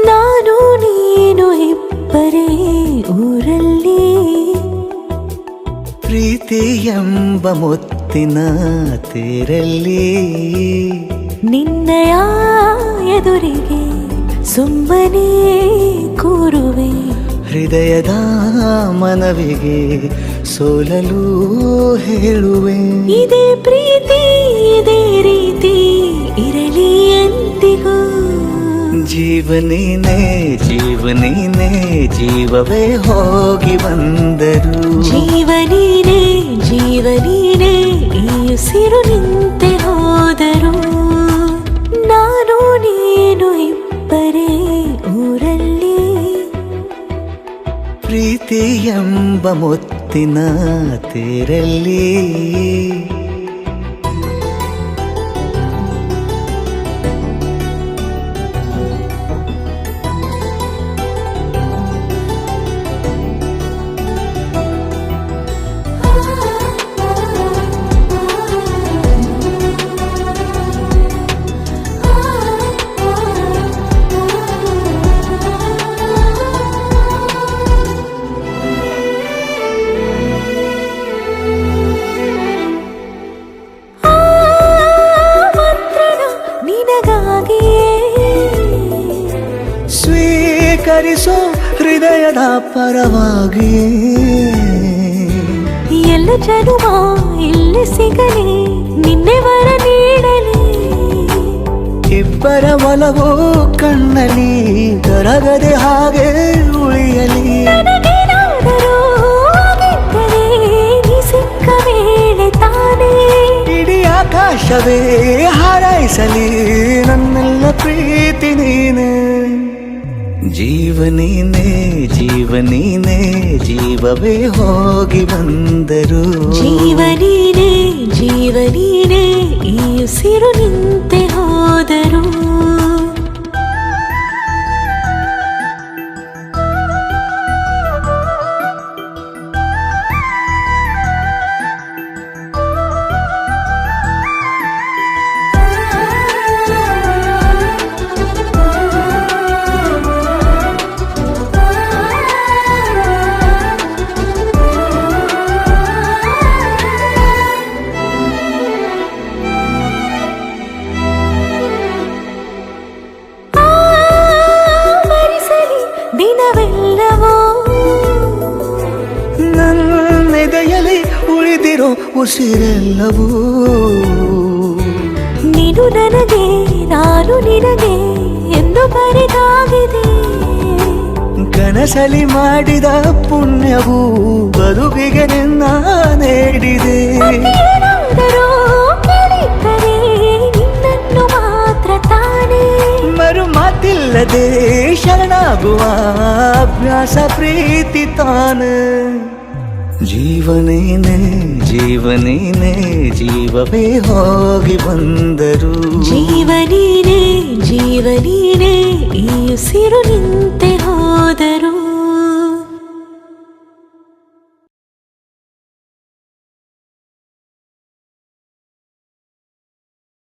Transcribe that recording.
ನಾನು ನೀನು ಇಬ್ಬರೇ ಊರಲ್ಲಿ, ಪ್ರೀತಿ ಎಂಬ ಮುತ್ತಿನ ತೇರಲ್ಲಿ, ನಿನ್ನಯ ಎದುರಿಗೆ ಸುಮ್ಮನೆ ಕೂರುವೆ, ಹೃದಯದ ಮನವಿಗೆ ಸೋಲಲು ಹೇಳುವೆ. ಇದೇ ಪ್ರೀತಿ ಇದೇ ರೀತಿ ಇರಲಿ ಎಂದಿಗೂ. ಜೀವನೀನೇ ಜೀವನೀನೇ ಜೀವವೇ ಹೋಗಿ ಬಂದರು, ಜೀವನೀನೇ ಜೀವನೀನೇ ಈ ಉಸಿರು ನಿಂತೆ ಹೋದರು. ನಾನು ನೀನು ಇಬ್ಬರೇ ಊರಲ್ಲಿ, ಪ್ರೀತಿ ಎಂಬ ಮುತ್ತಿನ ತೇರಲ್ಲಿ. ಸ್ವೀಕರಿಸೋ ಹೃದಯದ ಪರವಾಗಿ, ಎಲ್ಲ ಜನುಮ ಇಲ್ಲಿ ಸಿಗಲಿ ನಿನ್ನೆ ವರ ನೀಡಲಿ. ಇಬ್ಬರ ಒಲವು ಕಣ್ಣಲ್ಲಿ ಕರಗದೆ ಹಾಗೆ ಉಳಿಯಲಿ. ನನಗೇನಾದರೂ ಆಗಿದ್ದರೆ ನೀ ಸಿಕ್ಕ ವೇಳೆ ತಾನೇ ಇಡೀ ಆಕಾಶವೇ ಹಾರೈಸಲಿ ನನ್ನೆಲ್ಲ ಪ್ರೀತಿ ನೀನೆ. ಜೀವನೀನೇ ಜೀವನೀನೇ ಜೀವವೇ ಹೋಗಿ ಬಂದರು, ಜೀವನೀನೇ ಜೀವನೀನೇ ಈ ಉಸಿರು ನಿಂತೆ ಹೋದರು. ದಿನವೆಲ್ಲವೋ ನನ್ನೆದೆಯಲ್ಲಿ ಉಳಿದಿರೋ ಉಸಿರೆಲ್ಲವೂ, ನೀನು ನನಗೆ ನಾನು ನಿನಗೆ ಎಂದು ಬರೆದಾಗಿದೆ. ಕನಸಲಿ ಮಾಡಿದ ಪುಣ್ಯವು ಬದುಕಿಗೆ ನಿನ್ನ ನೀಡಿದೆ. ಏನಾದರೂ ಕೇಳಿದ್ದರೆ ನಿನ್ನನ್ನು ಮಾತ್ರ ತಾನೇ, ಮರು ಮಾತಿಲ್ಲದೆ ಶರಣಾಗುವ ಅಭ್ಯಾಸ ಪ್ರೀತಿ ತಾನೆ. ಜೀವನೇನೆ ಜೀವನೇನೆ ಜೀವವೇ ಹೋಗಿ ಬಂದರು, ಜೀವನೀನೇ ಜೀವನೀನೇ ಈ ಉಸಿರು ನಿಂತೆ ಹೋದರು.